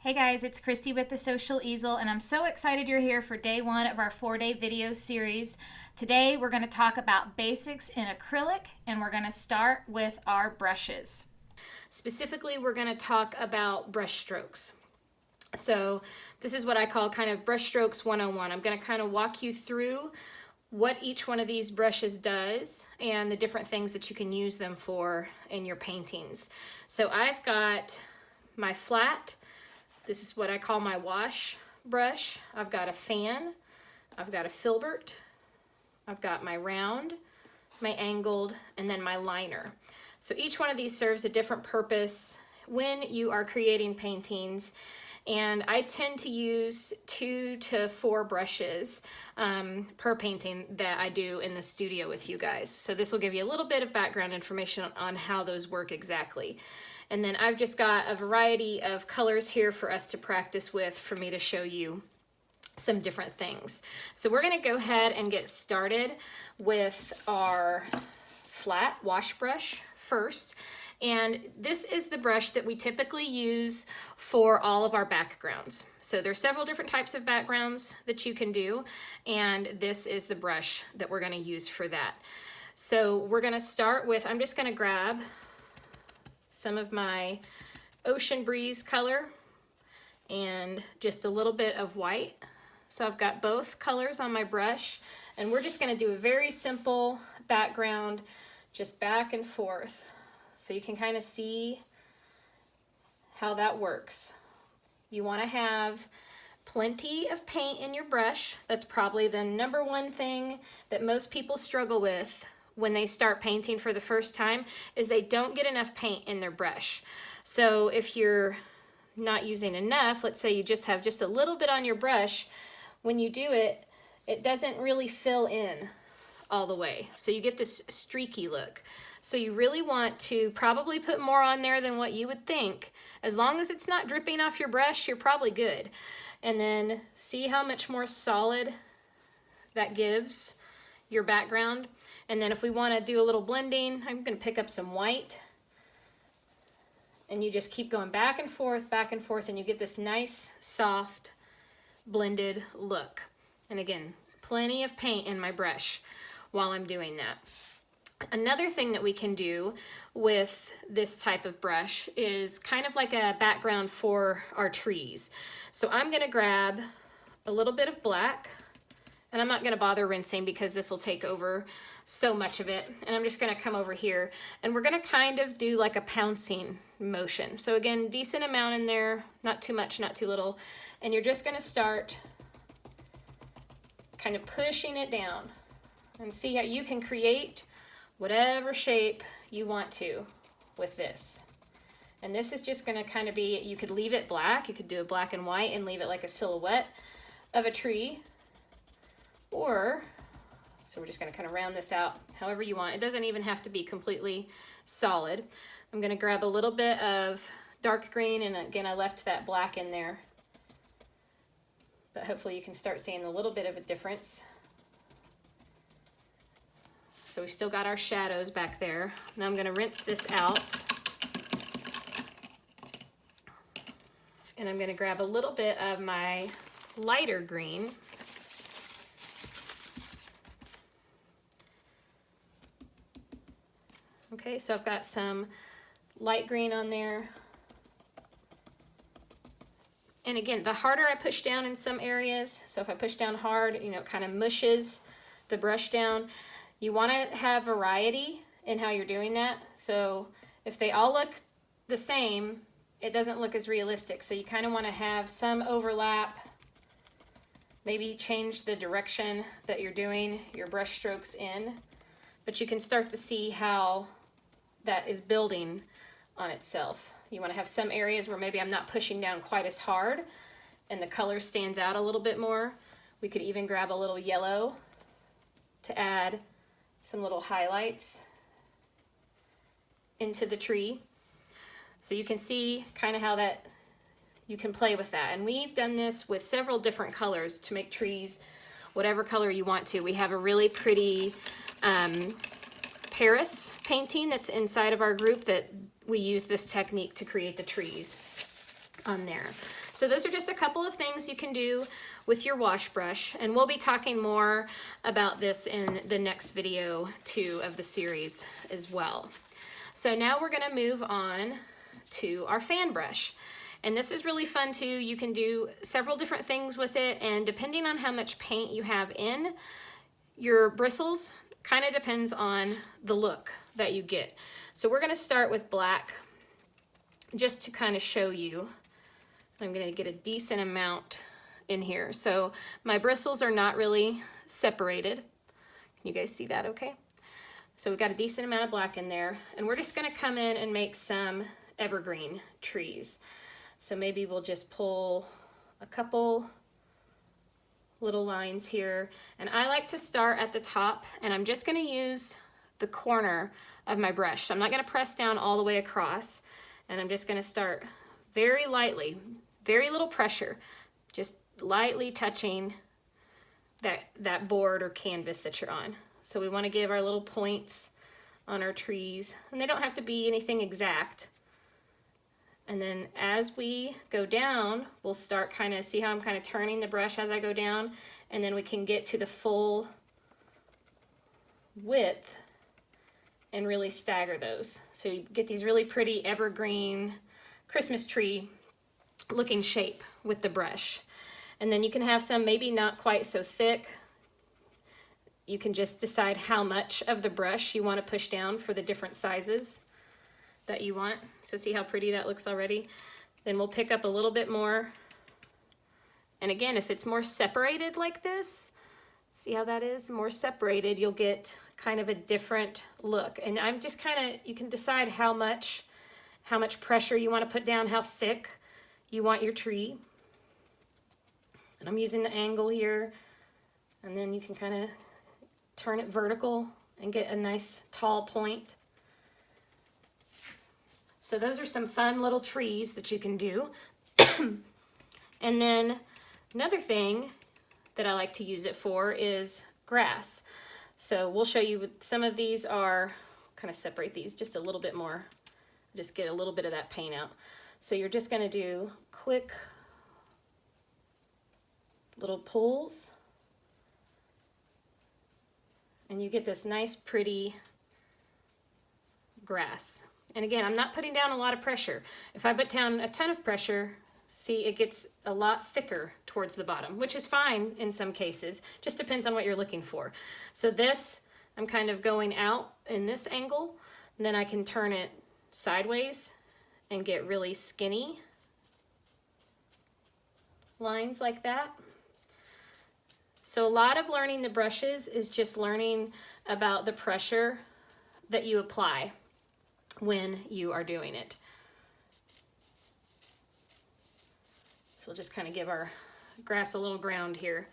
Hey guys, it's Christy with the Social Easel, and I'm so excited you're here for day one of our 4-day video series. Today we're going to talk about basics in acrylic, and we're going to start with our brushes. Specifically, we're going to talk about brush strokes. So this is what I call kind of brush strokes 101. I'm going to kind of walk you through what each one of these brushes does and the different things that you can use them for in your paintings. So I've got my flat. This is what I call my wash brush. I've got a fan, I've got a filbert, I've got my round, my angled, and then my liner. So each one of these serves a different purpose when you are creating paintings. And I tend to use 2 to 4 brushes per painting that I do in the studio with you guys. So this will give you a little bit of background information on how those work exactly. And then I've just got a variety of colors here for us to practice with, for me to show you some different things. So we're going to go ahead and get started with our flat wash brush first. And this is the brush that we typically use for all of our backgrounds. So there's several different types of backgrounds that you can do, and this is the brush that we're going to use for that. So we're going to start with, I'm just going to grab some of my Ocean Breeze color and just a little bit of white. So I've got both colors on my brush, and we're just going to do a very simple background, just back and forth. So you can kind of see how that works. You want to have plenty of paint in your brush. That's probably the number one thing that most people struggle with when they start painting for the first time, is they don't get enough paint in their brush. So if you're not using enough, let's say you just have just a little bit on your brush, when you do it, it doesn't really fill in all the way. So you get this streaky look. So you really want to probably put more on there than what you would think. As long as it's not dripping off your brush, you're probably good. And then see how much more solid that gives your background. And then if we want to do a little blending, I'm going to pick up some white. And you just keep going back and forth, and you get this nice, soft, blended look. And again, plenty of paint in my brush while I'm doing that. Another thing that we can do with this type of brush is kind of like a background for our trees. So I'm going to grab a little bit of black, and I'm not going to bother rinsing because this will take over so much of it. And I'm just going to come over here, and we're going to kind of do like a pouncing motion. So again, decent amount in there, not too much, not too little. And you're just going to start kind of pushing it down, and see how you can create whatever shape you want to with this. And this is just going to kind of be, you could leave it black, you could do a black and white and leave it like a silhouette of a tree. Or, so we're just going to kind of round this out however you want. It doesn't even have to be completely solid. I'm going to grab a little bit of dark green, and again, I left that black in there. But hopefully you can start seeing a little bit of a difference. So we've still got our shadows back there. Now I'm going to rinse this out. And I'm going to grab a little bit of my lighter green. Okay, so I've got some light green on there. And again, the harder I push down in some areas, so if I push down hard, you know, it kind of mushes the brush down. You want to have variety in how you're doing that. So if they all look the same, it doesn't look as realistic. So you kind of want to have some overlap, maybe change the direction that you're doing your brush strokes in. But you can start to see how that is building on itself. You want to have some areas where maybe I'm not pushing down quite as hard and the color stands out a little bit more. We could even grab a little yellow to add some little highlights into the tree. So you can see kind of how that you can play with that. And we've done this with several different colors to make trees whatever color you want to. We have a really pretty Paris painting that's inside of our group that we use this technique to create the trees on there. So those are just a couple of things you can do with your wash brush, and we'll be talking more about this in the next video too of the series as well. So now we're going to move on to our fan brush. And this is really fun too. You can do several different things with it, and depending on how much paint you have in your bristles, kind of depends on the look that you get. So we're going to start with black just to kind of show you. I'm going to get a decent amount in here. So my bristles are not really separated. Can you guys see that okay? So we've got a decent amount of black in there, and we're just going to come in and make some evergreen trees. So maybe we'll just pull a couple little lines here, and I like to start at the top, and I'm just going to use the corner of my brush. So I'm not going to press down all the way across, and I'm just going to start very lightly, very little pressure, just lightly touching that board or canvas that you're on. So we want to give our little points on our trees, and they don't have to be anything exact. And then as we go down, we'll start kind of, see how I'm kind of turning the brush as I go down, and then we can get to the full width and really stagger those. So you get these really pretty evergreen Christmas tree looking shape with the brush. And then you can have some maybe not quite so thick. You can just decide how much of the brush you want to push down for the different sizes that you want. So see how pretty that looks already? Then we'll pick up a little bit more. And again, if it's more separated like this, see how that is? More separated, you'll get kind of a different look. And I'm just kind of, you can decide how much pressure you want to put down, how thick you want your tree. And I'm using the angle here, and then you can kind of turn it vertical and get a nice tall point. So those are some fun little trees that you can do. And then another thing that I like to use it for is grass. So we'll show you, some of these are, kind of separate these just a little bit more, just get a little bit of that paint out. So you're just going to do quick little pulls, and you get this nice pretty grass. And again, I'm not putting down a lot of pressure. If I put down a ton of pressure, see, it gets a lot thicker towards the bottom, which is fine in some cases. Just depends on what you're looking for. So this, I'm kind of going out in this angle, and then I can turn it sideways and get really skinny lines like that. So a lot of learning the brushes is just learning about the pressure that you apply when you are doing it. So we'll just kind of give our grass a little ground here.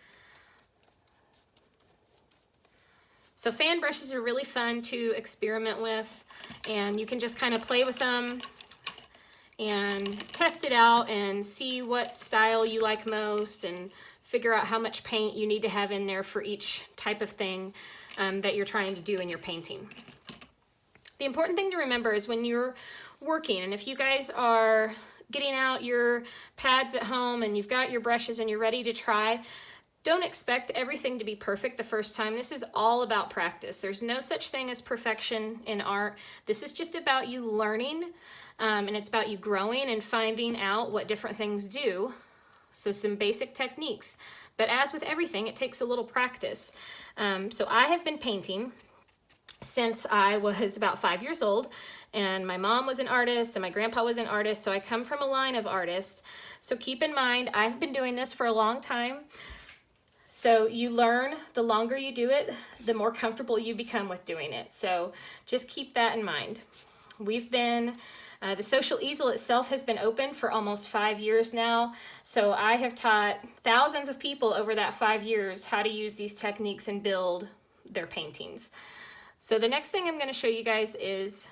So fan brushes are really fun to experiment with, and you can just kind of play with them and test it out and see what style you like most and figure out how much paint you need to have in there for each type of thing that you're trying to do in your painting. The important thing to remember is when you're working, and if you guys are getting out your pads at home and you've got your brushes and you're ready to try, don't expect everything to be perfect the first time. This is all about practice. There's no such thing as perfection in art. This is just about you learning, and it's about you growing and finding out what different things do. So some basic techniques. But as with everything, it takes a little practice. So I have been painting since I was about 5 years old, and my mom was an artist and my grandpa was an artist, so I come from a line of artists. So keep in mind, I've been doing this for a long time. So you learn, the longer you do it, the more comfortable you become with doing it. So just keep that in mind. We've been, the Social Easel itself has been open for almost 5 years now. So I have taught thousands of people over that 5 years how to use these techniques and build their paintings. So the next thing I'm going to show you guys is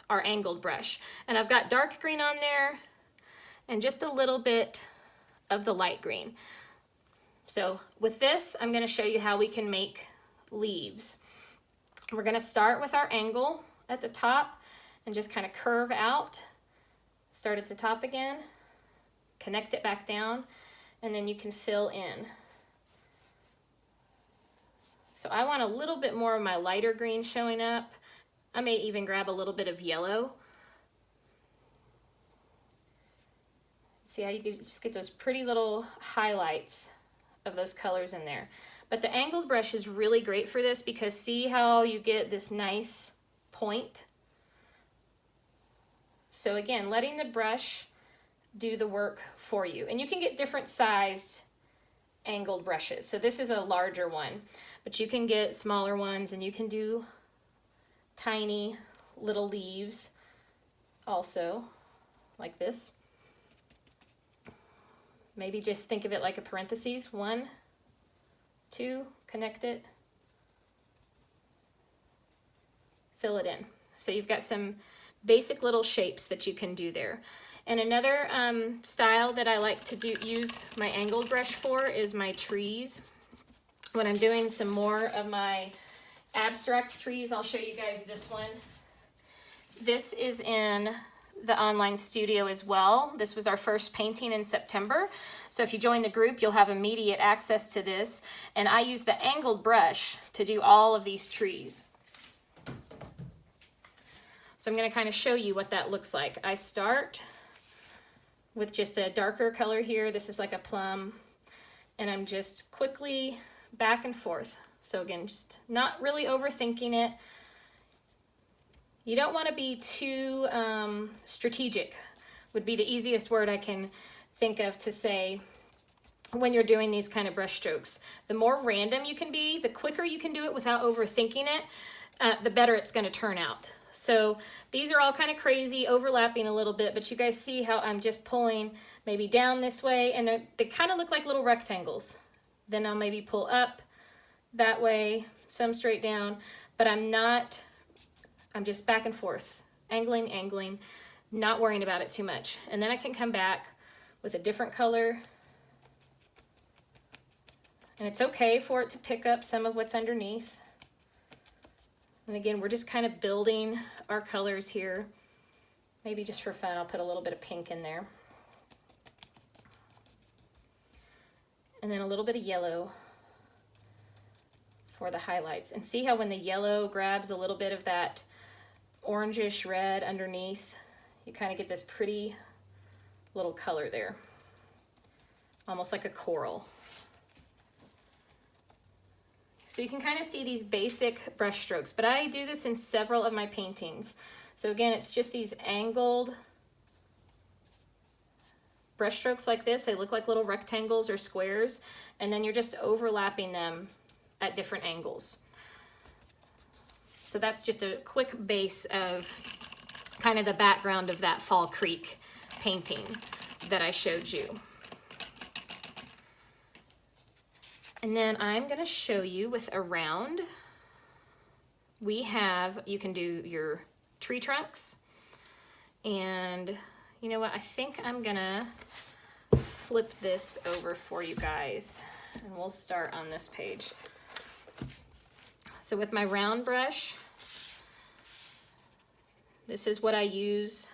our angled brush. And I've got dark green on there and just a little bit of the light green. So with this, I'm going to show you how we can make leaves. We're going to start with our angle at the top and just kind of curve out. Start at the top again, connect it back down, and then you can fill in. So I want a little bit more of my lighter green showing up. I may even grab a little bit of yellow. See how you can just get those pretty little highlights of those colors in there. But the angled brush is really great for this because see how you get this nice point? So again, letting the brush do the work for you. And you can get different sized angled brushes. So this is a larger one, but you can get smaller ones and you can do tiny little leaves also, like this. Maybe just think of it like a parentheses. 1, 2, connect it, fill it in. So you've got some basic little shapes that you can do there. And another style that I like to use my angled brush for is my trees. When I'm doing some more of my abstract trees, I'll show you guys this one. This is in the online studio as well. This was our first painting in September. So if you join the group, you'll have immediate access to this. And I use the angled brush to do all of these trees. So I'm going to kind of show you what that looks like. I start with just a darker color here. This is like a plum. And I'm just quickly back and forth. So again, just not really overthinking it. You don't want to be too strategic, would be the easiest word I can think of to say when you're doing these kind of brush strokes. The more random you can be, the quicker you can do it without overthinking it, the better it's going to turn out. So these are all kind of crazy, overlapping a little bit, but you guys see how I'm just pulling maybe down this way, and they kind of look like little rectangles. Then I'll maybe pull up that way, some straight down, but I'm just back and forth, angling, not worrying about it too much. And then I can come back with a different color. And it's okay for it to pick up some of what's underneath. And again, we're just kind of building our colors here. Maybe just for fun, I'll put a little bit of pink in there. And then a little bit of yellow for the highlights. And see how when the yellow grabs a little bit of that orangish red underneath, you kind of get this pretty little color there, almost like a coral. So you can kind of see these basic brush strokes, but I do this in several of my paintings. So again, it's just these angled brush strokes like this. They look like little rectangles or squares, and then you're just overlapping them at different angles. So that's just a quick base of kind of the background of that Fall Creek painting that I showed you. And then I'm going to show you with a round. You can do your tree trunks. And you know what? I think I'm going to flip this over for you guys. And we'll start on this page. So with my round brush, this is what I use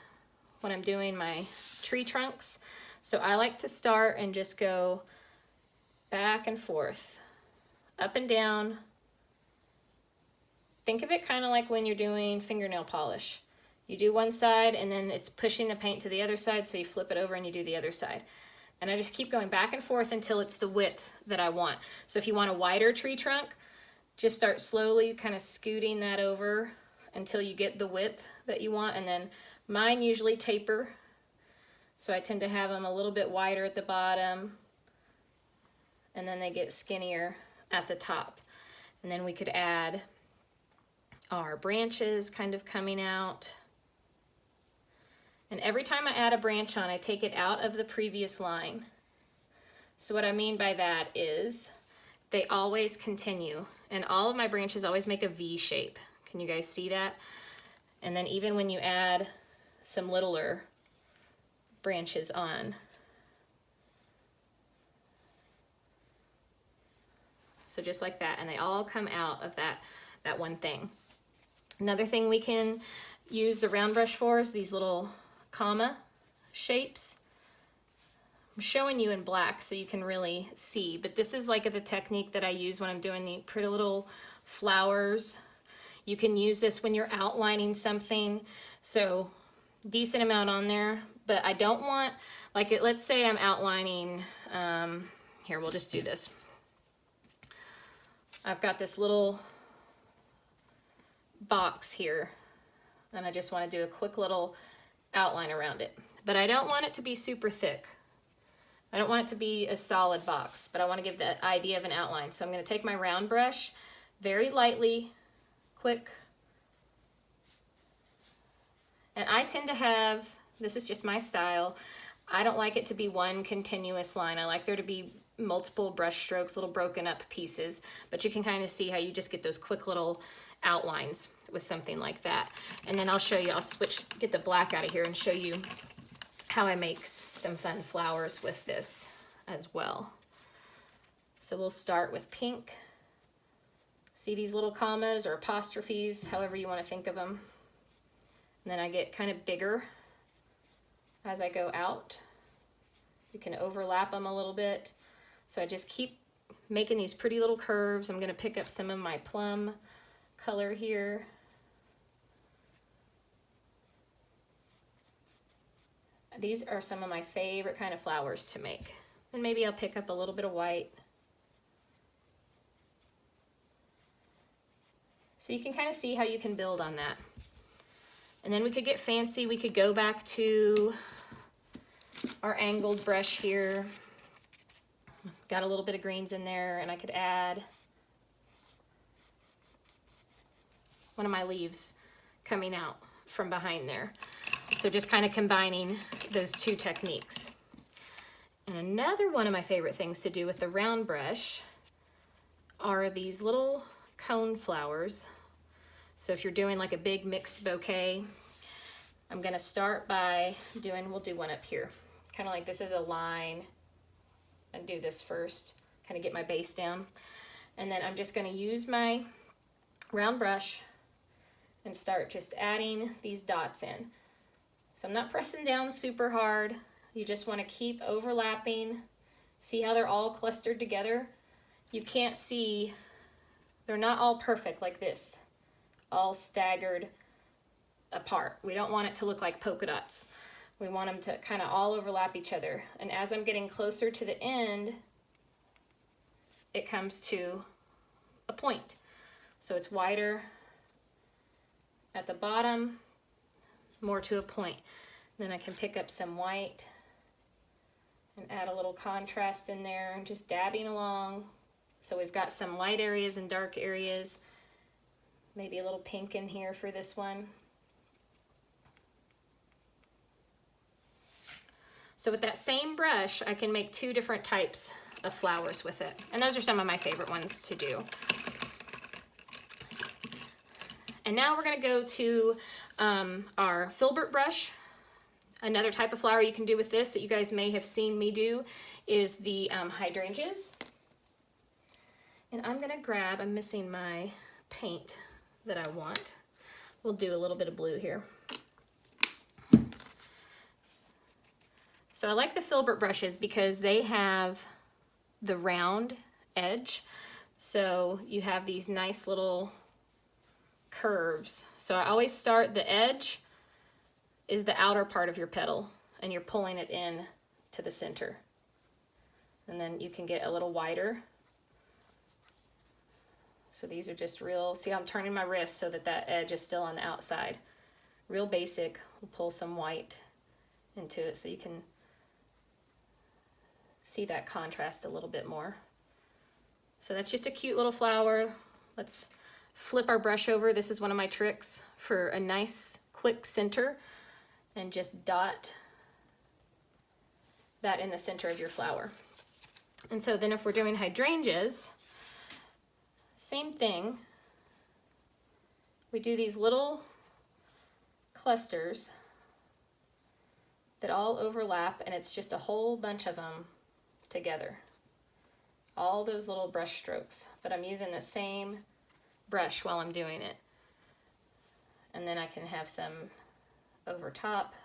when I'm doing my tree trunks. So I like to start and just go back and forth, up and down. Think of it kind of like when you're doing fingernail polish. You do one side and then it's pushing the paint to the other side, so you flip it over and you do the other side. And I just keep going back and forth until it's the width that I want. So if you want a wider tree trunk, just start slowly kind of scooting that over until you get the width that you want. And then mine usually taper, so I tend to have them a little bit wider at the bottom, and then they get skinnier at the top. And then we could add our branches kind of coming out. And every time I add a branch on, I take it out of the previous line. So what I mean by that is they always continue, and all of my branches always make a V shape. Can you guys see that? And then even when you add some littler branches on, so just like that, and they all come out of that one thing. Another thing we can use the round brush for is these little comma shapes I'm showing you in black so you can really see, but this is like the technique that I use when I'm doing the pretty little flowers. You can use this when you're outlining something, so decent amount on there, but I don't want, like let's say I'm outlining, here, we'll just do this. I've got this little box here, and I just want to do a quick little outline around it, but I don't want it to be super thick. I don't want it to be a solid box, but I want to give the idea of an outline. So I'm going to take my round brush, very lightly, quick. And I tend to have, this is just my style, I don't like it to be one continuous line. I like there to be multiple brush strokes, little broken up pieces, but you can kind of see how you just get those quick little outlines with something like that. And then I'll show you, I'll get the black out of here and show you how I make some fun flowers with this as well. So we'll start with pink. See these little commas or apostrophes, however you want to think of them. And then I get kind of bigger as I go out. You can overlap them a little bit. So I just keep making these pretty little curves. I'm going to pick up some of my plum color here. These are some of my favorite kind of flowers to make. And maybe I'll pick up a little bit of white. So you can kind of see how you can build on that. And then we could get fancy. We could go back to our angled brush here. Got a little bit of greens in there, and I could add one of my leaves coming out from behind there. So just kind of combining those two techniques. And another one of my favorite things to do with the round brush are these little cone flowers. So if you're doing like a big mixed bouquet, I'm gonna start by we'll do one up here. Kind of like this is a line, and do this first, kind of get my base down. And then I'm just gonna use my round brush and start just adding these dots in. So I'm not pressing down super hard. You just want to keep overlapping. See how they're all clustered together? You can't see, they're not all perfect like this, all staggered apart. We don't want it to look like polka dots. We want them to kind of all overlap each other. And as I'm getting closer to the end, it comes to a point. So it's wider at the bottom, more to a point. Then I can pick up some white and add a little contrast in there and just dabbing along. So we've got some light areas and dark areas, maybe a little pink in here for this one. So with that same brush, I can make two different types of flowers with it. And those are some of my favorite ones to do. And now we're gonna go to our filbert brush. Another type of flower you can do with this that you guys may have seen me do is the hydrangeas. And I'm gonna grab, I'm missing my paint that I want. We'll do a little bit of blue here. So I like the filbert brushes because they have the round edge. So you have these nice little curves. So I always start, the edge is the outer part of your petal and you're pulling it in to the center. And then you can get a little wider. So these are just real, see how I'm turning my wrist so that that edge is still on the outside. Real basic. We'll pull some white into it so you can see that contrast a little bit more. So that's just a cute little flower. Let's flip our brush over. This is one of my tricks for a nice quick center, and just dot that in the center of your flower. And so then if we're doing hydrangeas, same thing. We do these little clusters that all overlap, and it's just a whole bunch of them together. All those little brush strokes, but I'm using the same brush while I'm doing it. And then I can have some over top.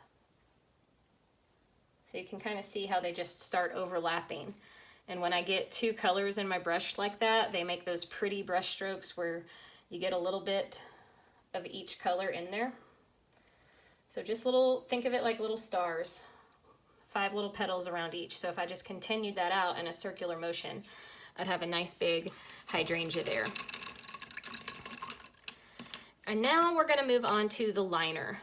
So you can kind of see how they just start overlapping. And when I get two colors in my brush like that, they make those pretty brush strokes where you get a little bit of each color in there. So just think of it like little stars, 5 little petals around each. So if I just continued that out in a circular motion, I'd have a nice big hydrangea there. And now we're gonna move on to the liner.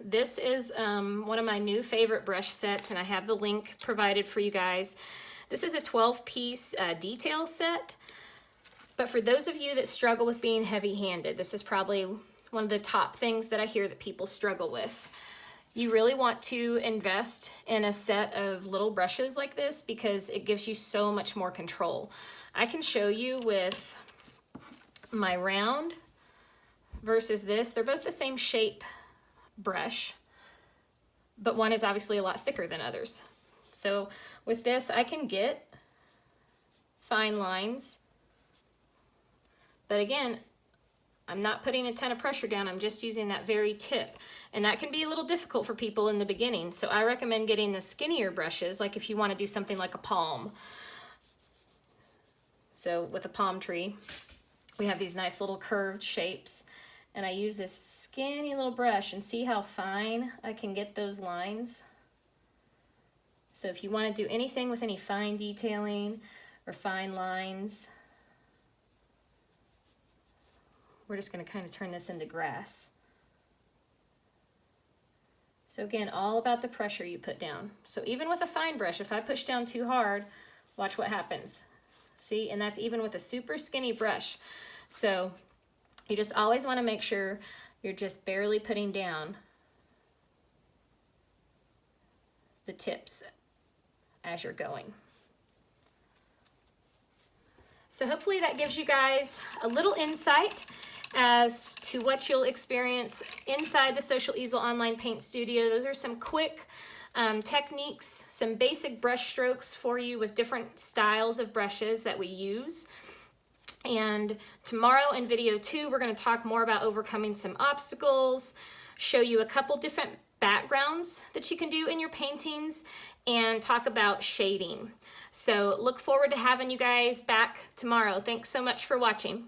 This is one of my new favorite brush sets, and I have the link provided for you guys. This is a 12-piece detail set, but for those of you that struggle with being heavy-handed, this is probably one of the top things that I hear that people struggle with. You really want to invest in a set of little brushes like this because it gives you so much more control. I can show you with my round versus this. They're both the same shape brush, but one is obviously a lot thicker than others. So with this, I can get fine lines, but again, I'm not putting a ton of pressure down, I'm just using that very tip. And that can be a little difficult for people in the beginning, so I recommend getting the skinnier brushes, like if you want to do something like a palm. So with a palm tree, we have these nice little curved shapes, and I use this skinny little brush, and see how fine I can get those lines. So if you want to do anything with any fine detailing or fine lines, we're just going to kind of turn this into grass. So again, all about the pressure you put down. So even with a fine brush, if I push down too hard, watch what happens. See, and that's even with a super skinny brush. So you just always want to make sure you're just barely putting down the tips as you're going. So hopefully that gives you guys a little insight as to what you'll experience inside the Social Easel Online Paint Studio. Those are some quick techniques, some basic brush strokes for you with different styles of brushes that we use. And tomorrow in video 2, we're going to talk more about overcoming some obstacles, show you a couple different backgrounds that you can do in your paintings, and talk about shading. So look forward to having you guys back tomorrow. Thanks so much for watching.